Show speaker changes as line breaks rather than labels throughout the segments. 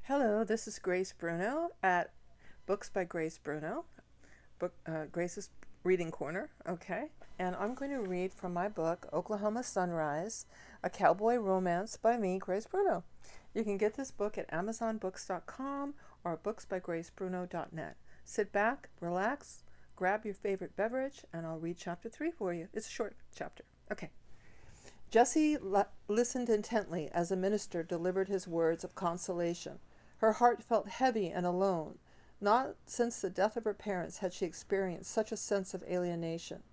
Hello, this is Grace Bruno at Books by Grace Bruno, Grace's Reading Corner, okay? And I'm going to read from my book, Oklahoma Sunrise, a cowboy romance by me, Grace Bruno. You can get this book at amazonbooks.com or booksbygracebruno.net. Sit back, relax, grab your favorite beverage, and I'll read chapter 3 for you. It's a short chapter. Okay. Jessie listened intently as the minister delivered his words of consolation. Her heart felt heavy and alone. Not since the death of her parents had she experienced such a sense of alienation.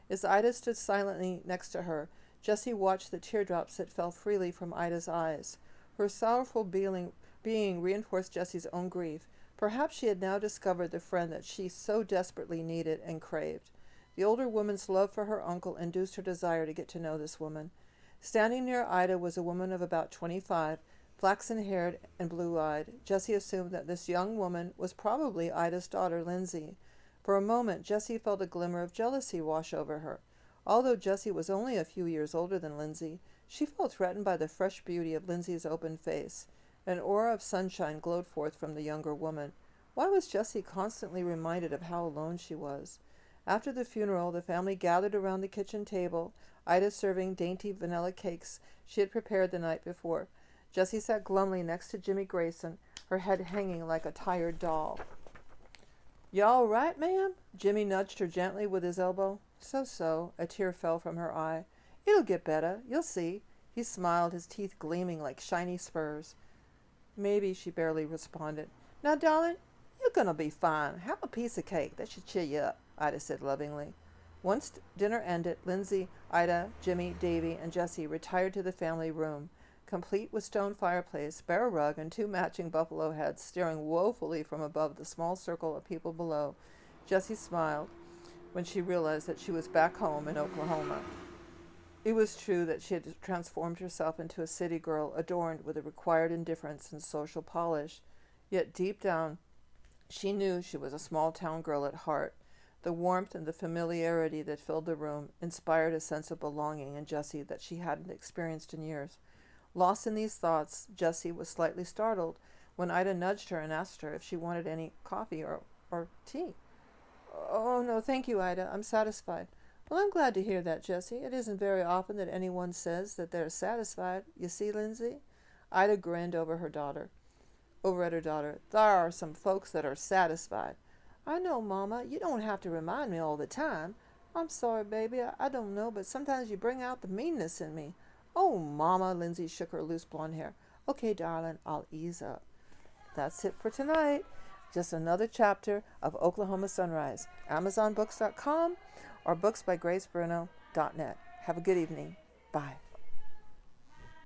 As Ida stood silently next to her, Jessie watched the teardrops that fell freely from Ida's eyes. Her sorrowful being reinforced Jessie's own grief. Perhaps she had now discovered the friend that she so desperately needed and craved. The older woman's love for her uncle induced her desire to get to know this woman. Standing near Ida was a woman of about 25, flaxen-haired and blue-eyed. Jessie assumed that this young woman was probably Ida's daughter, Lindsay. For a moment, Jessie felt a glimmer of jealousy wash over her. Although Jessie was only a few years older than Lindsay, she felt threatened by the fresh beauty of Lindsay's open face. An aura of sunshine glowed forth from the younger woman. Why was Jessie constantly reminded of how alone she was? After the funeral, the family gathered around the kitchen table, Ida serving dainty vanilla cakes she had prepared the night before. Jessie sat glumly next to Jimmy Grayson, her head hanging like a tired doll. "You all right, ma'am?" Jimmy nudged her gently with his elbow. So. A tear fell from her eye. "It'll get better. You'll see." He smiled, his teeth gleaming like shiny spurs. "Maybe," she barely responded. "Now, darling, you're gonna be fine. Have a piece of cake. That should cheer you up," Ida said lovingly. Once dinner ended, Lindsay, Ida, Jimmy, Davy, and Jessie retired to the family room, complete with stone fireplace, bare rug, and 2 matching buffalo heads staring woefully from above the small circle of people below. Jessie smiled when she realized that she was back home in Oklahoma. It was true that she had transformed herself into a city girl adorned with the required indifference and social polish, yet deep down she knew she was a small-town girl at heart. The warmth and the familiarity that filled the room inspired a sense of belonging in Jessie that she hadn't experienced in years. Lost in these thoughts, Jessie was slightly startled when Ida nudged her and asked her if she wanted any coffee or tea. "Oh, no, thank you, Ida. I'm satisfied." "Well, I'm glad to hear that, Jessie. It isn't very often that anyone says that they're satisfied. You see, Lindsay?" Ida grinned over at her daughter. "There are some folks that are satisfied." "I know, Mama. You don't have to remind me all the time." "I'm sorry, baby. I don't know, but sometimes you bring out the meanness in me." "Oh, Mama," Lindsay shook her loose blonde hair. "Okay, darling, I'll ease up." That's it for tonight. Just another chapter of Oklahoma Sunrise. AmazonBooks.com or booksbygracebruno.net. Have a good evening. Bye.